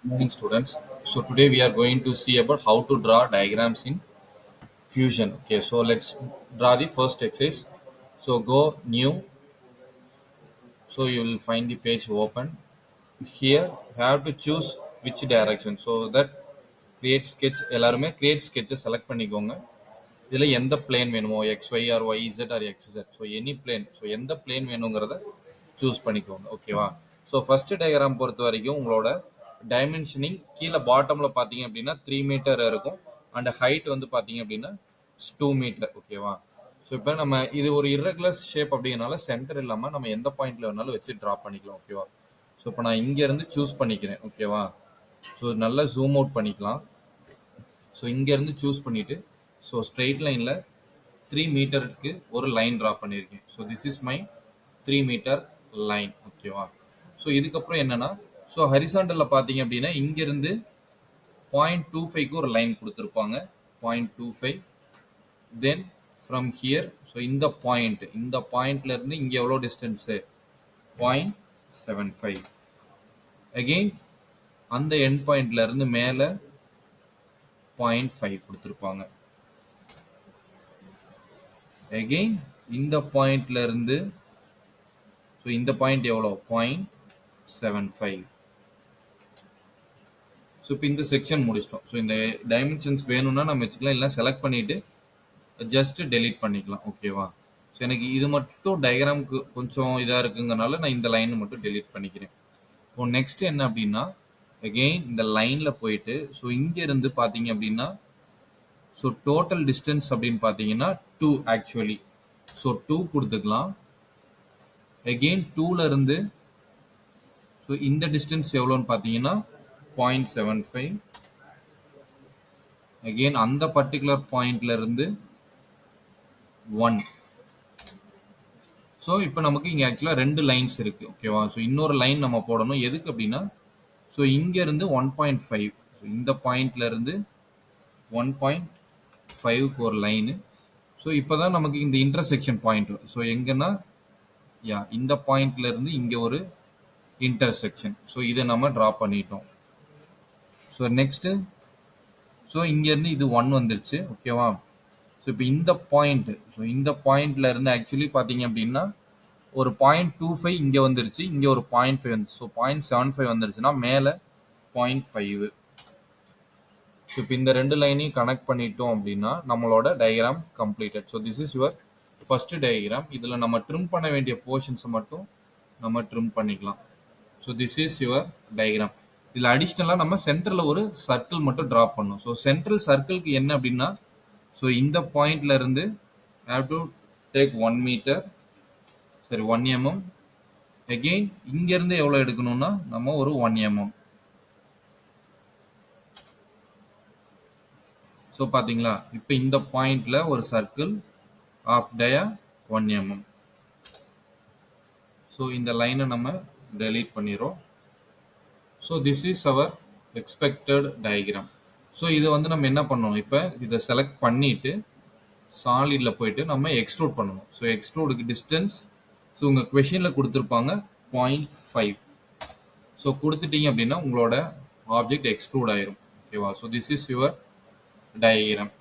Morning students. So today we are going to see about how to draw diagrams in Fusion. Okay, so let's draw the first exercise. So go new. So you will find the page open. Here you have to choose which direction. So that create sketch எல்லாருமே create sketch select பண்ணிக்கோங்க. இதுல எந்த plane வேணுமோ XY or YZ or XZ. So any plane. So எந்த plane வேணுங்கிறத choose பண்ணிக்கோங்க. ஓகேவா? So first diagram பொறுத்த வரைக்கும் உங்களோட டைமென்ஷனிங் கீழே பாட்டமில் பார்த்தீங்க அப்படின்னா 3 மீட்டர் இருக்கும் அண்ட் ஹைட் வந்து பார்த்தீங்க அப்படின்னா 2 மீட்டர். ஓகேவா? ஸோ இப்போ நம்ம இது ஒரு இரகுலர் ஷேப் அப்படிங்கிறனால சென்டர் இல்லாமல் நம்ம எந்த பாயிண்ட்ல வேணாலும் வச்சு ட்ரா பண்ணிக்கலாம். ஓகேவா? ஸோ இப்போ நான் இங்கேருந்து சூஸ் பண்ணிக்கிறேன். ஓகேவா? ஸோ நல்லா ஜூம் அவுட் பண்ணிக்கலாம். ஸோ இங்கேருந்து சூஸ் பண்ணிவிட்டு ஸோ ஸ்ட்ரெயிட் லைனில் 3 மீட்டருக்கு ஒரு லைன் ட்ரா பண்ணியிருக்கேன். So this is my 3 meter line. ஓகேவா? ஸோ இதுக்கப்புறம் என்னன்னா ஸோ ஹரிசாண்டலில் பார்த்தீங்க அப்படின்னா இங்கேருந்து 0.25க்கு ஒரு லைன் கொடுத்துருப்பாங்க. 0.25 தென் ஃப்ரம் ஹியர் ஸோ இந்த பாயிண்ட்லேருந்து இங்கே எவ்வளோ டிஸ்டன்ஸு 0.75 அகெயின் அந்த எண்ட் பாயிண்ட்லேருந்து மேலே 0.5 கொடுத்துருப்பாங்க. அகெயின் இந்த பாயிண்ட்ல இருந்து ஸோ இந்த பாயிண்ட் எவ்வளோ 0.75. ஸோ இப்போ இந்த செக்ஷன் முடிச்சிட்டோம். ஸோ இந்த டைமென்ஷன்ஸ் வேணும்னா நம்ம வச்சுக்கலாம், இல்லை செலக்ட் பண்ணிட்டு ஜஸ்ட் டெலீட் பண்ணிக்கலாம். ஓகேவா? ஸோ எனக்கு இது மட்டும் டயக்ராமுக்கு கொஞ்சம் இதாக இருக்குங்கிறனால நான் இந்த லைனை மட்டும் டெலீட் பண்ணிக்கிறேன். இப்போ நெக்ஸ்ட் என்ன அப்படின்னா அகெயின் இந்த லைனில் போயிட்டு ஸோ இங்கேருந்து பார்த்தீங்க அப்படின்னா ஸோ டோட்டல் டிஸ்டன்ஸ் அப்படின்னு பார்த்தீங்கன்னா 2 ஆக்சுவலி. ஸோ 2 கொடுத்துக்கலாம். அகெயின் 2ல இருந்து ஸோ இந்த டிஸ்டன்ஸ் எவ்வளோன்னு பார்த்தீங்கன்னா 0.75. அகெயின் அந்த பர்டிகுலர் பாயிண்ட்ல இருந்து 1. ஸோ இப்போ நமக்கு இங்கே ஆக்சுவலாக 2 லைன்ஸ் இருக்கு. ஓகேவா? ஸோ இன்னொரு லைன் நம்ம போடணும். எதுக்கு அப்படின்னா ஸோ இங்க இருந்து 1.5 இந்த பாயிண்ட்ல இருந்து 1.5க்கு ஒரு லைனு. ஸோ இப்போதான் நமக்கு இந்த இன்டர்செக்ஷன் பாயிண்ட். ஸோ எங்கன்னா இந்த பாயிண்ட்ல இருந்து இங்க ஒரு இன்டர்செக்ஷன். ஸோ இதை நம்ம ட்ரா பண்ணிட்டோம். ஸோ நெக்ஸ்ட் ஸோ இங்கேருந்து இது 1 வந்துருச்சு. ஓகேவா? ஸோ இப்போ இந்த பாயிண்ட்ல இருந்து ஆக்சுவலி பார்த்தீங்க அப்படின்னா ஒரு 0.25 இங்கே வந்துருச்சு, இங்கே ஒரு 0.5 வந்துச்சு. ஸோ 0.75 வந்துருச்சுன்னா மேலே 0.5. ஸோ இப்போ இந்த 2 லைனையும் கனெக்ட் பண்ணிட்டோம் அப்படின்னா நம்மளோட diagram completed. So this is your first diagram. இதில் நம்ம ட்ரிம் பண்ண வேண்டிய போர்ஷன்ஸை மட்டும் நம்ம ட்ரிம் பண்ணிக்கலாம். So this is your diagram. இதில் அடிஷ்னலாக நம்ம சென்டரில் ஒரு சர்க்கிள் மட்டும் ட்ரா பண்ணணும். ஸோ சென்ட்ரல் சர்க்கிளுக்கு என்ன அப்படின்னா ஸோ இந்த பாயிண்ட்ல இருந்து ஹேவ் டு டேக் 1 மீட்டர், சரி 1 mm. அகெயின் இங்கேருந்து எவ்வளோ எடுக்கணும்னா நம்ம ஒரு 1 mm. ஸோ பார்த்தீங்களா இப்போ இந்த பாயிண்ட்ல ஒரு circle of dia 1 mm. So இந்த லைனை நம்ம டெலீட் பண்ணிடுறோம். So this is our expected diagram. So இதை வந்து நம்ம என்ன பண்ணணும், இப்போ இதை செலக்ட் பண்ணிட்டு சாலிடில் போயிட்டு நம்ம எக்ஸ்ட்ரூட் பண்ணணும். ஸோ எக்ஸ்ட்ரூடுக்கு டிஸ்டன்ஸ் ஸோ உங்கள் கொஷினில் கொடுத்துருப்பாங்க 0.5. ஸோ கொடுத்துட்டீங்க அப்படின்னா உங்களோட ஆப்ஜெக்ட் எக்ஸ்ட்ரூட் ஆயிரும். ஓகேவா? So this is your diagram.